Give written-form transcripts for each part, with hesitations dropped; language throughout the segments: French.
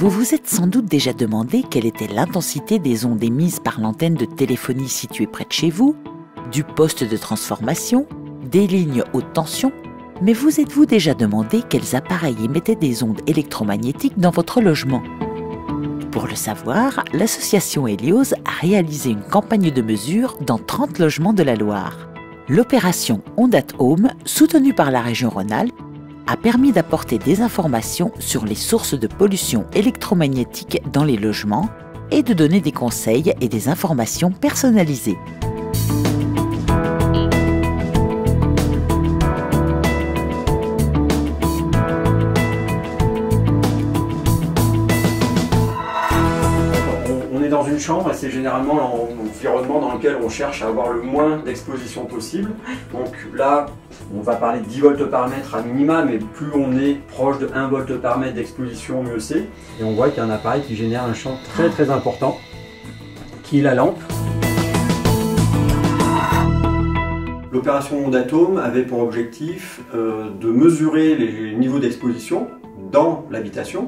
Vous vous êtes sans doute déjà demandé quelle était l'intensité des ondes émises par l'antenne de téléphonie située près de chez vous, du poste de transformation, des lignes haute tension, mais vous êtes-vous déjà demandé quels appareils émettaient des ondes électromagnétiques dans votre logement? Pour le savoir, l'association Helios a réalisé une campagne de mesure dans 30 logements de la Loire. L'opération Onde at Home, soutenue par la région Rhône-Alpes, a permis d'apporter des informations sur les sources de pollution électromagnétique dans les logements et de donner des conseils et des informations personnalisées. On est dans une chambre et c'est généralement l'environnement dans lequel on cherche à avoir le moins d'exposition possible. Donc là, on va parler de 10 volts par mètre à minima, mais plus on est proche de 1 volt par mètre d'exposition, mieux c'est. Et on voit qu'il y a un appareil qui génère un champ très important, qui est la lampe. L'opération Onde at Home avait pour objectif de mesurer les niveaux d'exposition dans l'habitation.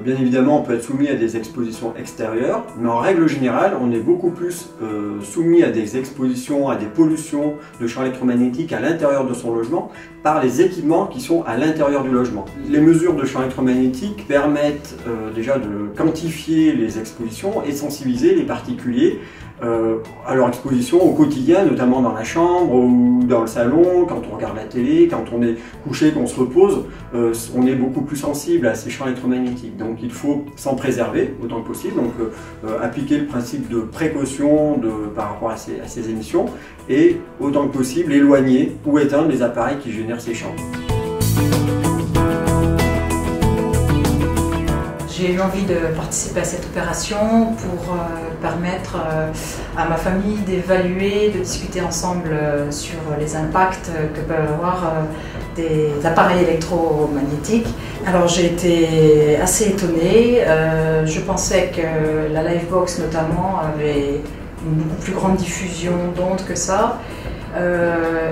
Bien évidemment, on peut être soumis à des expositions extérieures, mais en règle générale, on est beaucoup plus soumis à des expositions, à des pollutions de champs électromagnétiques à l'intérieur de son logement par les équipements qui sont à l'intérieur du logement. Les mesures de champs électromagnétiques permettent déjà de quantifier les expositions et sensibiliser les particuliers à leur exposition au quotidien, notamment dans la chambre ou dans le salon, quand on regarde la télé, quand on est couché, qu'on se repose, on est beaucoup plus sensible à ces champs électromagnétiques. Donc il faut s'en préserver autant que possible, donc appliquer le principe de précaution par rapport à ces émissions et autant que possible éloigner ou éteindre les appareils qui génèrent ces champs. J'ai eu envie de participer à cette opération pour permettre à ma famille d'évaluer, de discuter ensemble sur les impacts que peuvent avoir des appareils électromagnétiques. Alors j'ai été assez étonnée, je pensais que la Livebox notamment avait une beaucoup plus grande diffusion d'ondes que ça.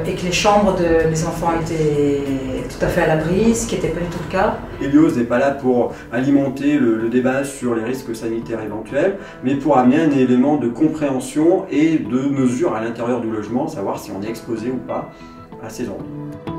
Et que les chambres des enfants étaient tout à fait à l'abri, ce qui n'était pas du tout le cas. Helios n'est pas là pour alimenter le débat sur les risques sanitaires éventuels, mais pour amener un élément de compréhension et de mesure à l'intérieur du logement, savoir si on est exposé ou pas à ces ondes.